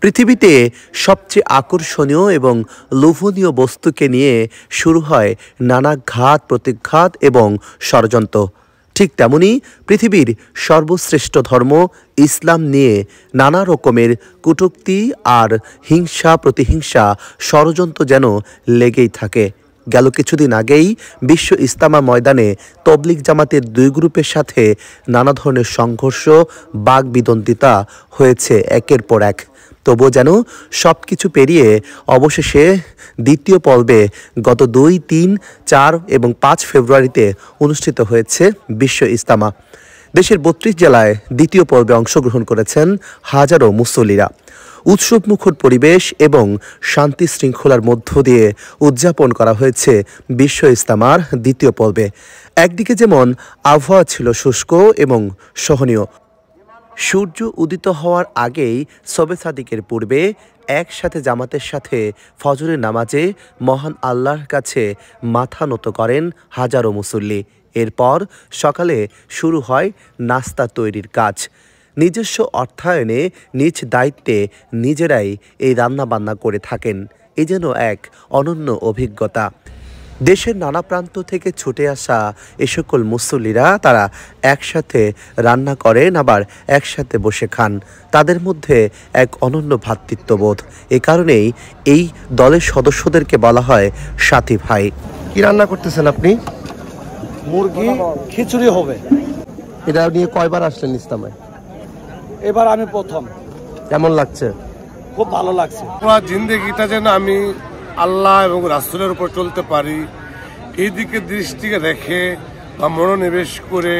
পৃথিবীতে সবচেয়ে আকর্ষণীয় এবং লোভনীয় বস্তুকে নিয়ে শুরু হয় নানা ঘাত প্রতিঘাত এবং ষড়যন্ত্র। ঠিক তেমনি পৃথিবীর সর্বশ্রেষ্ঠ ধর্ম ইসলাম নিয়ে নানা রকমের কটূক্তি আর হিংসা প্রতিহিংসা ষড়যন্ত্র যেন লেগেই থাকে। গেল কিছুদিন আগেই বিশ্ব ইজতেমা ময়দানে তবলিগ জামাতের দুই গ্রুপের সাথে নানা ধরনের সংঘর্ষ বাকবিতণ্ডিতা হয়েছে একের পর এক। তবুও যেন সব কিছু পেরিয়ে অবশেষে দ্বিতীয় পর্বে গত 2, 3, 4 এবং 5 ফেব্রুয়ারিতে অনুষ্ঠিত হয়েছে বিশ্ব ইজতেমা। দেশের 32 জেলায় দ্বিতীয় পর্বে অংশগ্রহণ করেছেন হাজারো মুসল্লিরা। উৎসবমুখর পরিবেশ এবং শান্তি শৃঙ্খলার মধ্য দিয়ে উদযাপন করা হয়েছে বিশ্ব ইজতেমার দ্বিতীয় পর্বে। একদিকে যেমন আবহাওয়া ছিল শুষ্ক এবং সহনীয়, সূর্য উদিত হওয়ার আগেই শবে সাদিকের পূর্বে একসাথে জামাতের সাথে ফজরের নামাজে মহান আল্লাহর কাছে মাথা নত করেন হাজারো মুসল্লি। এরপর সকালে শুরু হয় নাস্তা তৈরির কাজ। নিজস্ব অর্থায়নে নিজ দায়িত্বে নিজেরাই এই রান্নাবান্না করে থাকেন। এ যেন এক অনন্য অভিজ্ঞতা। দেশের নানা প্রান্ত থেকে ছুটে আসা এ সকল মুসল্লিরা তারা একসাথে রান্না করেন, আবার একসাথে বসে খান। তাদের মধ্যে এক অনন্য ভ্রাতৃত্ববোধ। এ কারণেই এই দলের সদস্যদেরকে বলা হয় সাথী ভাই। কি রান্না করতেছেন আপনি? মুরগি খিচুড়ি হবে। এটা নিয়ে কয়বার আসলেন ইজতেমায়? এবার আমি প্রথম। কেমন লাগছে? খুব ভালো লাগছে। আমার জিন্দেগিটা যেন আমি আল্লাহ এবং রাসূলের উপর চলতে পারি, এই দিকে দৃষ্টিকে রেখে বা মনোনিবেশ করে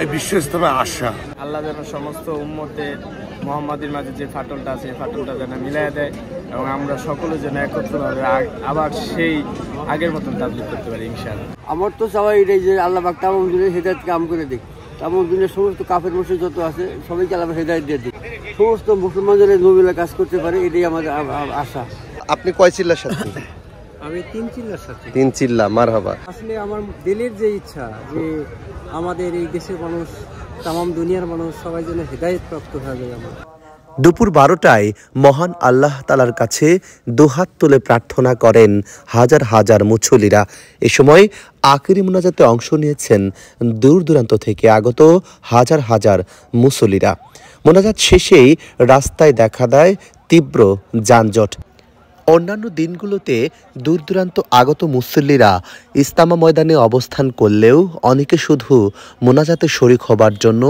এই বিশ্ব ইজতেমায় আসা। আল্লাহ যেন সমস্ত উম্মতের মুহাম্মাদের মাঝে যে ফাটলটা আছে এই ফাটলটা যেন মিলাই দেয় এবং আমরা সকলে যেন একত্রভাবে আবার সেই আগের মতন তাবলীগ করতে পারি ইনশাআল্লাহ। আমার তো সবাই এটাই যে আল্লাহ পাক তামাম দুনিয়া হেদায়েত কাম করে দিক। তামাম দুনিয়ার সমস্ত কাফের মুশরিক যত আছে সবাইকে আল্লাহ হেদায়েত দিয়ে দিক। সমস্ত মুসলমানদের নবীলা কাজ করতে পারে, এটাই আমাদের আশা। আপনি কয় চিল্লার সাথে? আমি 3 চিল্লার সাথে। 3 চিল্লা, মারহাবা। আসলে আমার দিলের যে ইচ্ছা যে আমাদের এই দেশের মানুষ, তামাম দুনিয়ার মানুষ সবাই যেন হেদায়েত প্রাপ্ত হয়ে যায়। আমার দুপুর 12টায় মহান আল্লাহ তাআলার কাছে দুহাত তুলে প্রার্থনা করেন হাজার হাজার মুসল্লিরা। এ সময় আখিরি মোনাজাতে অংশ নিয়েছেন দূর দূরান্ত থেকে আগত হাজার হাজার মুসল্লিরা। মোনাজাত শেষেই রাস্তায় দেখা দেয় তীব্র যানজট। অন্যান্য দিনগুলোতে দূর দূরান্ত আগত মুসল্লিরা ইজতেমা ময়দানে অবস্থান করলেও অনেকে শুধু মোনাজাতে শরীক হবার জন্য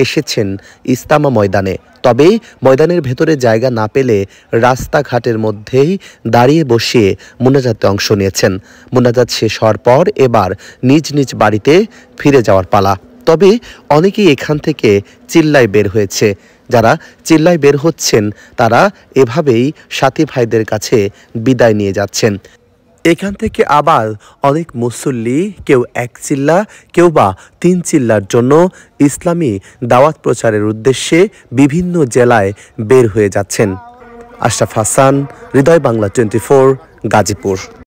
এসেছেন ইজতেমা ময়দানে। তবে ময়দানের ভেতরে জায়গা না পেলে রাস্তাঘাটের মধ্যেই দাঁড়িয়ে বসিয়ে মোনাজাতে অংশ নিয়েছেন। মোনাজাত শেষ হওয়ার পর এবার নিজ নিজ বাড়িতে ফিরে যাওয়ার পালা। তবে অনেকেই এখান থেকে চিল্লায় বের হয়েছে। যারা চিল্লায় বের হচ্ছেন তারা এভাবেই সাথী ভাইদের কাছে বিদায় নিয়ে যাচ্ছেন। এখান থেকে আবার অনেক মুসল্লি কেউ 1 চিল্লা, কেউ বা 3 চিল্লার জন্য ইসলামী দাওয়াত প্রচারের উদ্দেশ্যে বিভিন্ন জেলায় বের হয়ে যাচ্ছেন। আশরাফ হাসান, হৃদয় বাংলা 24, গাজীপুর।